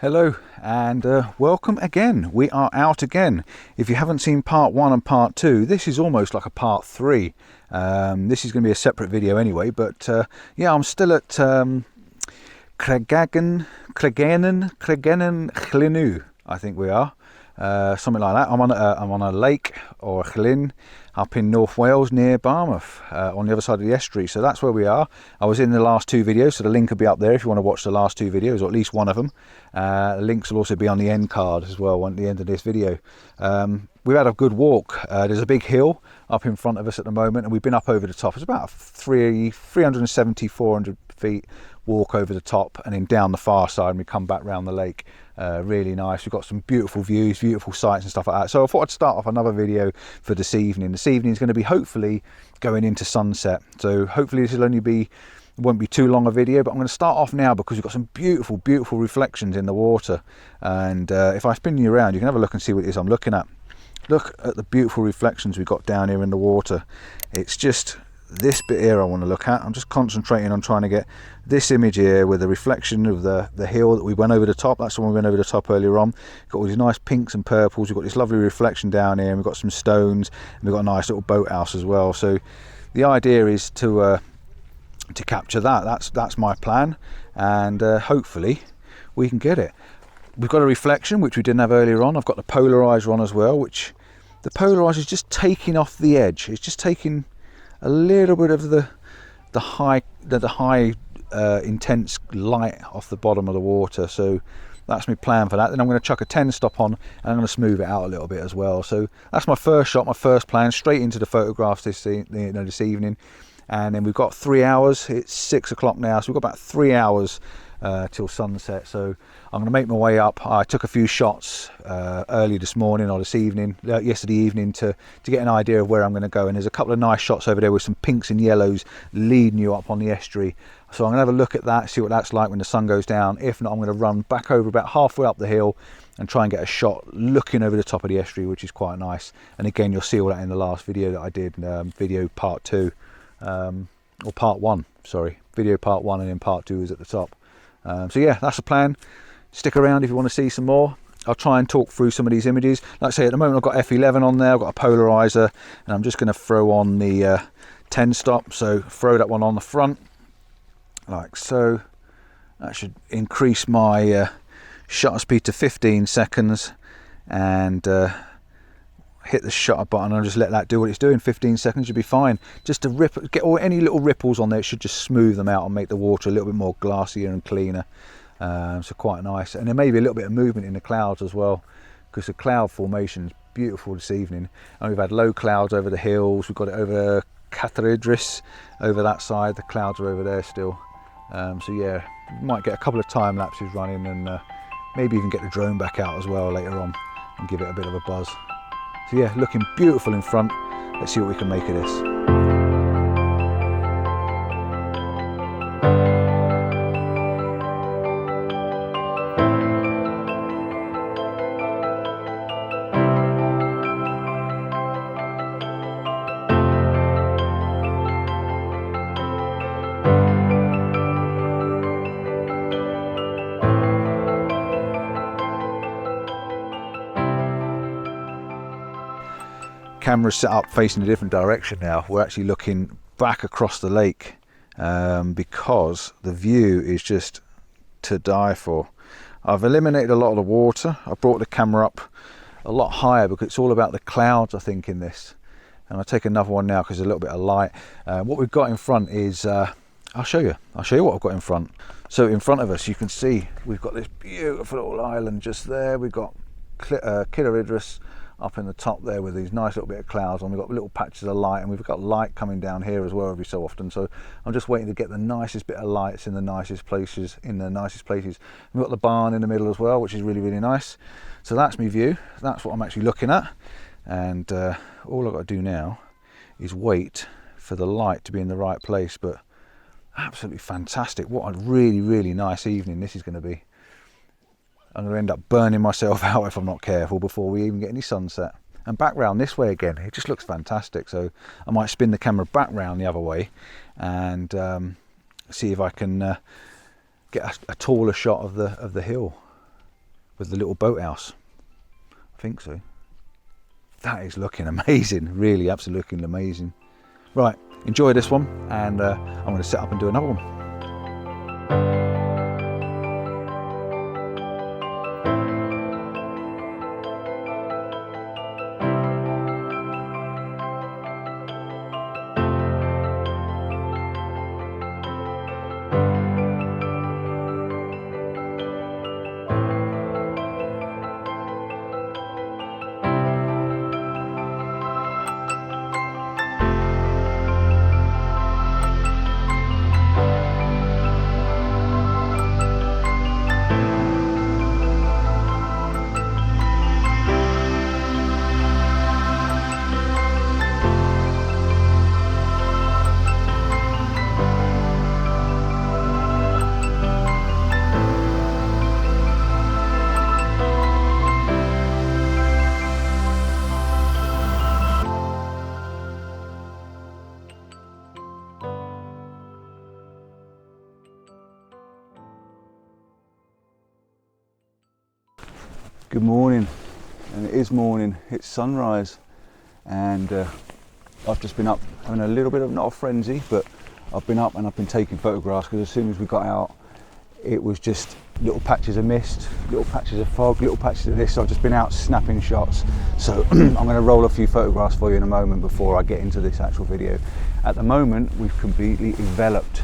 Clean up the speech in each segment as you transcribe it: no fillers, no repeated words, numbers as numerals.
Hello and welcome again. We are out again. If you haven't seen part 1 and part 2, this is almost like a part 3. This is going to be a separate video anyway, but yeah, I'm still at Cregennen, Llynnau, I think we are. Something like that. I'm on a lake or a llyn up in North Wales near Barmouth, on the other side of the estuary. So that's where we are. I was in the last 2 videos, so the link will be up there if you want to watch the last 2 videos, or at least one of them. The links will also be on the end card as well at the end of this video. We've had a good walk. There's a big hill up in front of us at the moment, and we've been up over the top. It's about 370, 400 feet walk over the top, and then down the far side, and we come back round the lake. Really nice. We've got some beautiful views, beautiful sights and stuff like that. So I thought I'd start off another video for this evening. This evening is going to be hopefully going into sunset. So hopefully this will only be, it won't be too long a video, but I'm going to start off now because we've got some beautiful, beautiful reflections in the water. And if I spin you around, you can have a look and see what it is I'm looking at. Look at the beautiful reflections we've got down here in the water. It's just this bit here I want to look at. I'm just concentrating on trying to get this image here with the reflection of the hill that we went over the top. That's the one we went over the top earlier on. Got all these nice pinks and purples. We've got this lovely reflection down here, and we've got some stones, and we've got a nice little boathouse as well. So the idea is to capture that. That's my plan, and hopefully we can get it. We've got a reflection which we didn't have earlier on. I've got the polarizer on as well, which the polarizer is just taking off the edge. It's just taking a little bit of the high intense light off the bottom of the water. So that's my plan for that. Then I'm going to chuck a 10 stop on, and I'm going to smooth it out a little bit as well. So that's my first shot, my first plan, straight into the photographs this evening. And then we've got 3 hours. It's 6 o'clock now, so we've got about 3 hours till sunset. So I'm going to make my way up. I took a few shots early this morning or this evening, yesterday evening, to get an idea of where I'm going to go. And there's a couple of nice shots over there with some pinks and yellows leading you up on the estuary. So I'm going to have a look at that, see what that's like when the sun goes down. If not, I'm going to run back over about halfway up the hill and try and get a shot looking over the top of the estuary, which is quite nice. And again, you'll see all that in the last video that I did, video part 2, or part 1, sorry. Video part 1, and then part 2 is at the top. So yeah, that's the plan. Stick around if you want to see some more. I'll try and talk through some of these images. Like I say, at the moment I've got f11 on there, I've got a polarizer, and I'm just going to throw on the 10 stop. So throw that one on the front, like so. That should increase my shutter speed to 15 seconds, and hit the shutter button and just let that do what it's doing. 15 seconds should be fine. Just to get any little ripples on there, it should just smooth them out and make the water a little bit more glassier and cleaner. So quite nice. And there may be a little bit of movement in the clouds as well, because the cloud formation is beautiful this evening. And we've had low clouds over the hills. We've got it over Catharidris over that side. The clouds are over there still. So yeah, we might get a couple of time lapses running, and maybe even get the drone back out as well later on and give it a bit of a buzz. So yeah, looking beautiful in front. Let's see what we can make of this. Camera's set up facing a different direction now. We're actually looking back across the lake, because the view is just to die for. I've eliminated a lot of the water. I brought the camera up a lot higher because it's all about the clouds, I think, in this. And I'll take another one now because there's a little bit of light. What we've got in front is, I'll show you what I've got in front. So in front of us, you can see we've got this beautiful little island just there. We've got Catharidris up in the top there with these nice little bit of clouds on. We've got little patches of light, and we've got light coming down here as well every so often. So I'm just waiting to get the nicest bit of lights in the nicest places. We've got the barn in the middle as well, which is really, really nice. So that's my view. That's what I'm actually looking at. And all I've got to do now is wait for the light to be in the right place. But absolutely fantastic. What a really, really nice evening this is going to be. I'm going to end up burning myself out if I'm not careful before we even get any sunset. And back round this way again, it just looks fantastic. So I might spin the camera back round the other way and see if I can get a taller shot of the hill. with the little boathouse. I think so. That is looking amazing, really absolutely looking amazing. Right, enjoy this one, and I'm going to set up and do another one. Good morning, and it is morning, it's sunrise, and I've just been up having a little bit of, not a frenzy, but I've been up and I've been taking photographs, because as soon as we got out it was just little patches of mist, little patches of fog, little patches of this, so I've just been out snapping shots. So I'm going to roll a few photographs for you in a moment before I get into this actual video. At the moment we've completely enveloped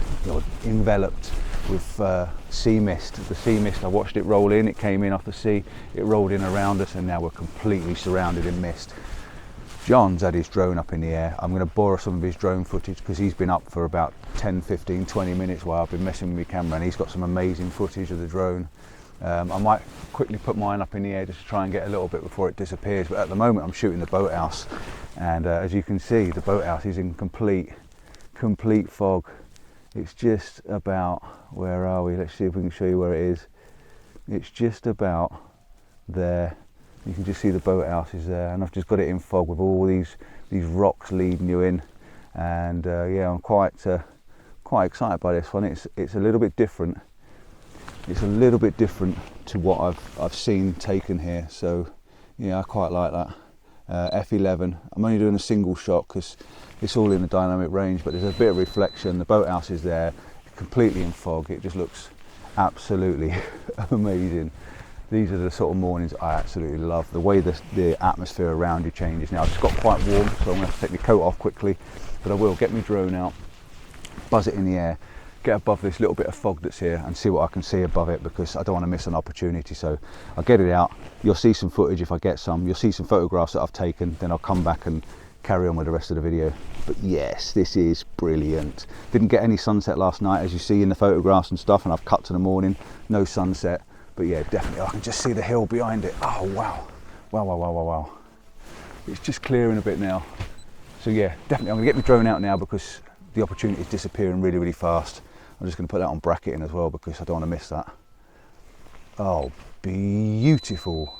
with sea mist. The sea mist, I watched it roll in, it came in off the sea, it rolled in around us, and now we're completely surrounded in mist. John's had his drone up in the air. I'm going to borrow some of his drone footage because he's been up for about 10, 15, 20 minutes while I've been messing with my camera, and he's got some amazing footage of the drone. I might quickly put mine up in the air just to try and get a little bit before it disappears, but at the moment I'm shooting the boathouse, and as you can see, the boathouse is in complete fog. It's just about, where are we? Let's see if we can show you where it is. It's just about there. You can just see the boathouse is there, and I've just got it in fog with all these rocks leading you in, and yeah, I'm quite excited by this one. It's a little bit different. It's a little bit different to what I've seen taken here, so yeah, I quite like that. F11. I'm only doing a single shot because it's all in the dynamic range, but there's a bit of reflection. The boathouse is there, completely in fog. It just looks absolutely amazing. These are the sort of mornings I absolutely love. The way the atmosphere around you changes. Now, it's got quite warm, so I'm going to have to take my coat off quickly, but I will get my drone out, buzz it in the air, get above this little bit of fog that's here and see what I can see above it, because I don't want to miss an opportunity. So I'll get it out. You'll see some footage if I get some. You'll see some photographs that I've taken, then I'll come back and carry on with the rest of the video. But yes, this is brilliant. Didn't get any sunset last night, as you see in the photographs and stuff, and I've cut to the morning, no sunset. But yeah, definitely, I can just see the hill behind it. Oh wow, wow. It's just clearing a bit now. So yeah, definitely I'm gonna get my drone out now because the opportunity is disappearing really fast. I'm just gonna put that on bracketing as well because I don't wanna miss that. Oh, beautiful.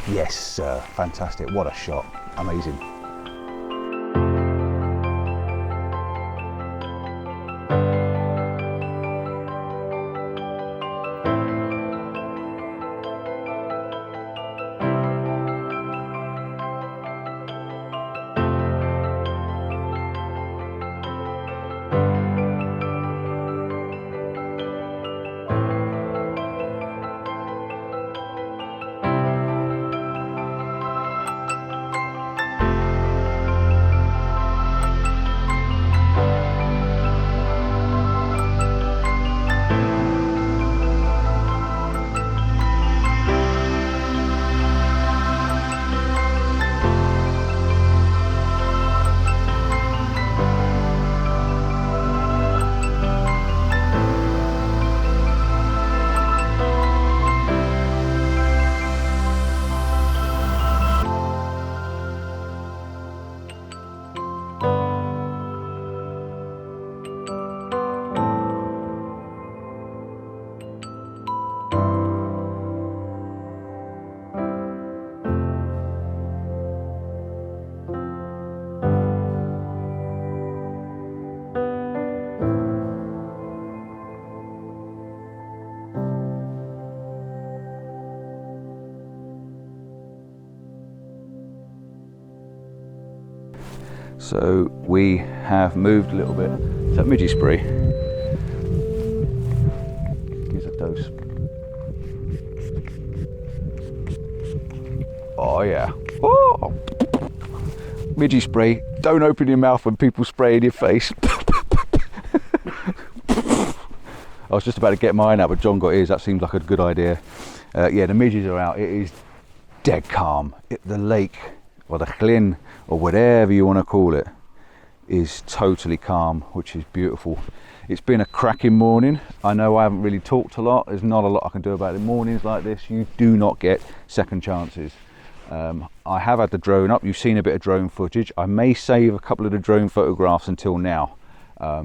Yes, sir, fantastic, what a shot, amazing. So we have moved a little bit. Is that midgie spray? Gives a dose. Oh yeah. Oh! Midgie spray. Don't open your mouth when people spray in your face. I was just about to get mine out, but John got his. That seems like a good idea. Yeah, the midges are out. It is dead calm. The lake, or the Llyn, or whatever you want to call it, is totally calm, which is beautiful. It's been a cracking morning. I know I haven't really talked a lot. There's not a lot I can do about it. Mornings like this, you do not get second chances. I have had the drone up. You've seen a bit of drone footage. I may save a couple of the drone photographs until now,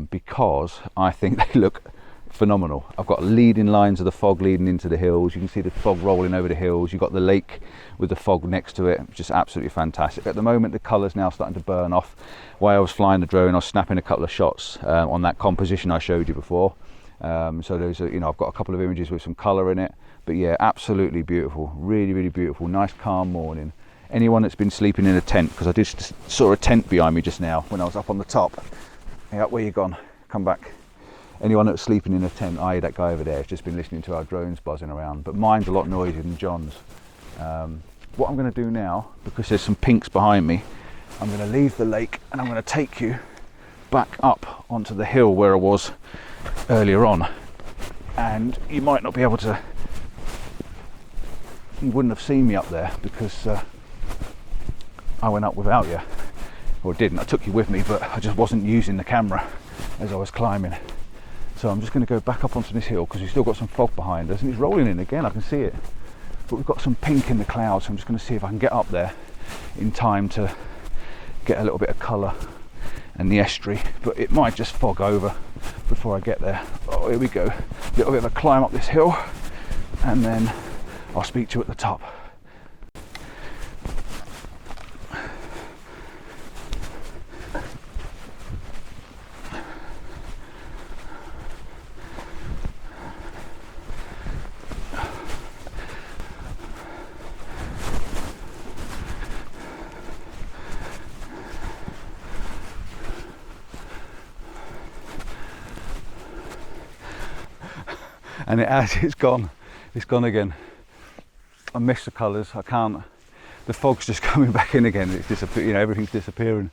because I think they look phenomenal. I've got leading lines of the fog leading into the hills. You can see the fog rolling over the hills. You've got the lake with the fog next to it. Just absolutely fantastic. At the moment, the colour's now starting to burn off. While I was flying the drone, I was snapping a couple of shots on that composition I showed you before. So there's I've got a couple of images with some colour in it. But yeah, absolutely beautiful. Really, really beautiful. Nice calm morning. Anyone that's been sleeping in a tent, because I just saw a tent behind me just now when I was up on the top. Hey, up where you gone? Come back. Anyone that's sleeping in a tent, i.e. that guy over there, has just been listening to our drones buzzing around, but mine's a lot noisier than John's. What I'm going to do now, because there's some pinks behind me, I'm going to leave the lake and I'm going to take you back up onto the hill where I was earlier on. And you might not be able to, you wouldn't have seen me up there because I went up without you, or didn't. I took you with me, but I just wasn't using the camera as I was climbing. So I'm just going to go back up onto this hill because we've still got some fog behind us and it's rolling in again, I can see it. But we've got some pink in the clouds, so I'm just going to see if I can get up there in time to get a little bit of colour and the estuary. But it might just fog over before I get there. Oh, here we go. A little bit of a climb up this hill and then I'll speak to you at the top. And it's gone again. I miss the colours, I can't, the fog's just coming back in again, it's disappearing, everything's disappearing.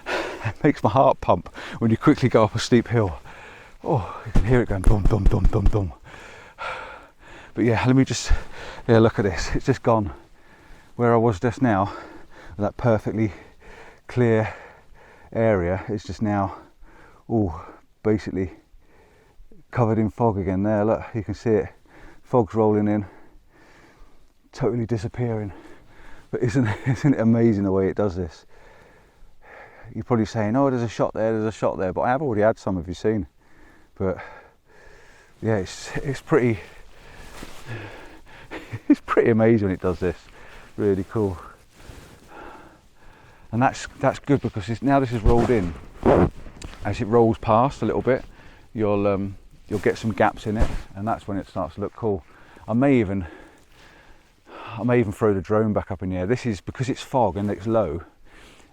It makes my heart pump when you quickly go up a steep hill. Oh, you can hear it going dum dum dum dum dum. But yeah, let me just, look at this, it's just gone. Where I was just now, that perfectly clear area is just now, basically covered in fog again. There, look, you can see it, fog's rolling in, totally disappearing. But isn't it amazing the way it does this? You're probably saying, oh, there's a shot there, but I have already had some, have you seen? But yeah, it's pretty amazing when it does this. Really cool. And that's good because now this is rolled in. As it rolls past a little bit, you'll get some gaps in it, and that's when it starts to look cool. I may even throw the drone back up in the air. This is because it's fog and it's low.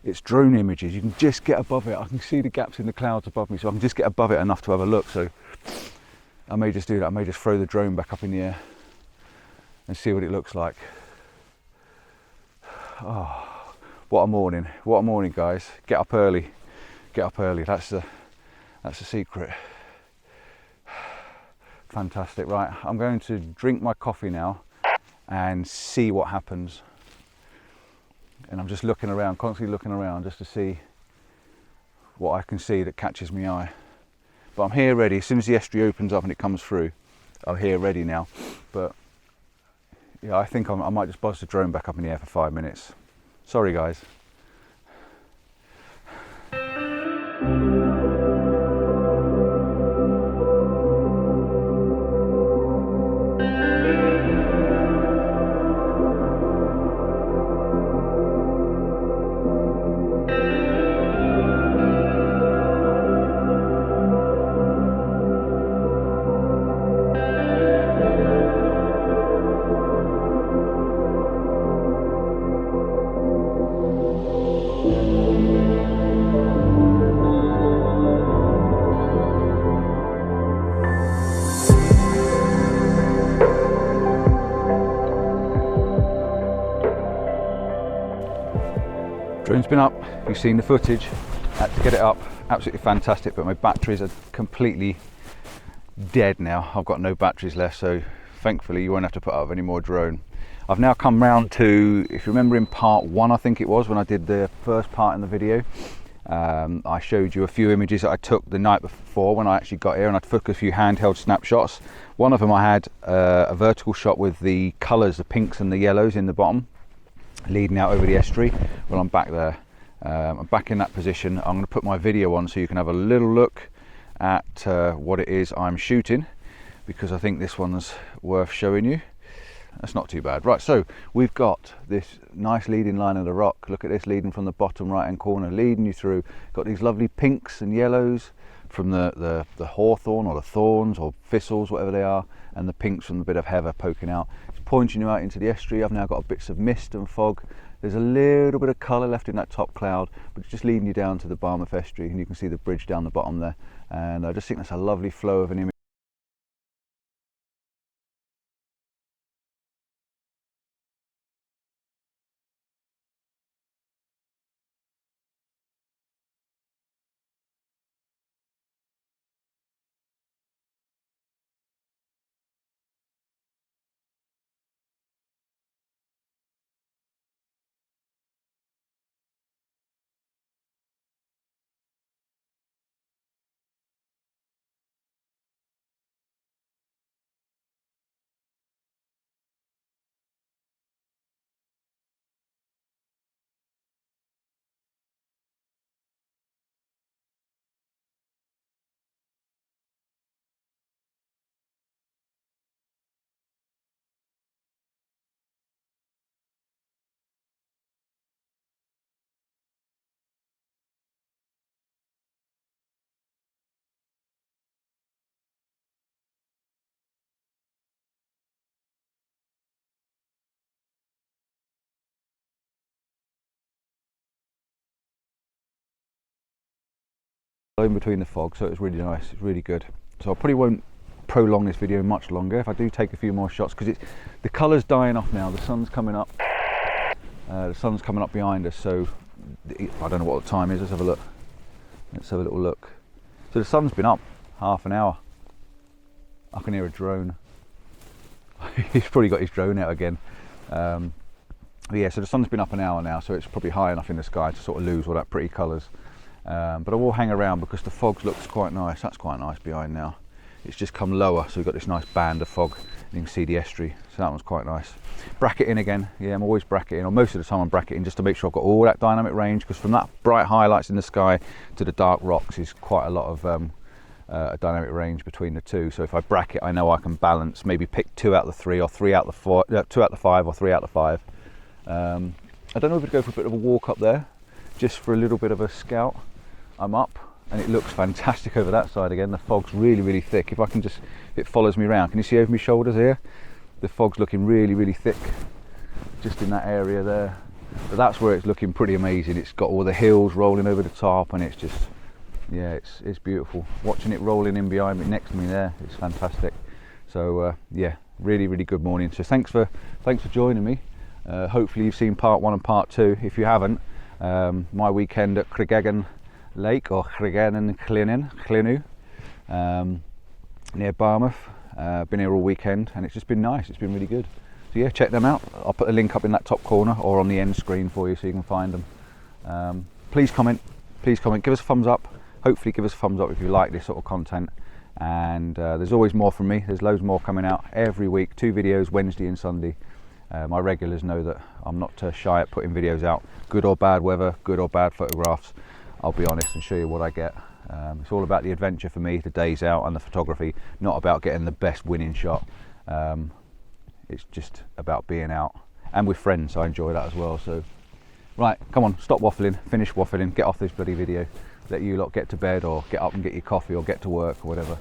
It's drone images. You can just get above it. I can see the gaps in the clouds above me, so I can just get above it enough to have a look. So I may just do that. I may just throw the drone back up in the air and see what it looks like. Oh, what a morning! What a morning, guys! Get up early. Get up early. That's the secret. Fantastic. Right, I'm going to drink my coffee now and see what happens. And I'm just looking around, constantly looking around just to see what I can see that catches my eye. But I'm here ready. As soon as the estuary opens up and it comes through, I'm here ready now. But yeah, I think I might just buzz the drone back up in the air for 5 minutes. Sorry, guys. Drone's been up, you've seen the footage, had to get it up, absolutely fantastic, but my batteries are completely dead now. I've got no batteries left, so thankfully you won't have to put up any more drone. I've now come round to, if you remember in part 1 I think it was, when I did the first part in the video, I showed you a few images that I took the night before when I actually got here, and I took a few handheld snapshots. One of them I had a vertical shot with the colours, the pinks and the yellows in the bottom, leading out over the estuary. Well, I'm back there. I'm back in that position. I'm going to put my video on so you can have a little look at what it is I'm shooting, because I think this one's worth showing you. That's not too bad. Right, so we've got this nice leading line of the rock. Look at this, leading from the bottom right hand corner, leading you through. Got these lovely pinks and yellows from the hawthorn or the thorns or thistles, whatever they are, and the pinks from the bit of heather poking out. It's pointing you out into the estuary. I've now got bits of mist and fog. There's a little bit of colour left in that top cloud, but it's just leading you down to the Barmouth estuary, and you can see the bridge down the bottom there. And I just think that's a lovely flow of an image. In between the fog, so it's really nice, it's really good. So I probably won't prolong this video much longer if I do take a few more shots, because the colour's dying off now. The sun's coming up. The sun's coming up behind us, so I don't know what the time is. Let's have a look. Let's have a little look. So the sun's been up half an hour. I can hear a drone. He's probably got his drone out again. But yeah, so the sun's been up an hour now, so it's probably high enough in the sky to sort of lose all that pretty colours. But I will hang around because the fog looks quite nice. That's quite nice behind now. It's just come lower, so we've got this nice band of fog, and you can see the estuary, so that one's quite nice. Bracketing again. Yeah, I'm always bracketing, or most of the time I'm bracketing, just to make sure I've got all that dynamic range, because from that bright highlights in the sky to the dark rocks is quite a lot of a dynamic range between the two. So if I bracket, I know I can balance, maybe pick 2 out of the 3 or 3 out of the 4, 2 out of the 5 or 3 out of the 5. I don't know if we'd go for a bit of a walk up there, just for a little bit of a scout. I'm up, and it looks fantastic over that side again. The fog's really, really thick. If I can just, it follows me around. Can you see over my shoulders here? The fog's looking really, really thick, just in that area there. But that's where it's looking pretty amazing. It's got all the hills rolling over the top, and it's just, yeah, it's beautiful. Watching it rolling in behind me, next to me there, it's fantastic. So yeah, really, really good morning. So thanks for joining me. Hopefully you've seen part 1 and part 2. If you haven't, my weekend at Cregennen Lake, or Cregennen Llynnau, near Barmouth. Been here all weekend, and it's just been nice. It's been really good. So yeah, check them out. I'll put a link up in that top corner or on the end screen for you, so you can find them. Please comment, give us a thumbs up. Hopefully give us a thumbs up if you like this sort of content. And there's always more from me. There's loads more coming out every week. 2 videos, Wednesday and Sunday. My regulars know that I'm not shy at putting videos out, good or bad weather, good or bad photographs. I'll be honest and show you what I get. It's all about the adventure for me, the days out and the photography, not about getting the best winning shot. It's just about being out and with friends. I enjoy that as well. So right, come on, stop waffling, finish waffling, get off this bloody video, let you lot get to bed or get up and get your coffee or get to work or whatever.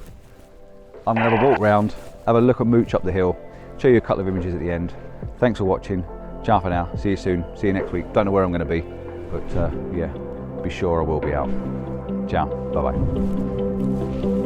I'm gonna have a walk round, have a look at Mooch up the hill, show you a couple of images at the end. Thanks for watching. Ciao for now. See you soon. See you next week. Don't know where I'm going to be, but yeah, be sure I will be out. Ciao. Bye bye.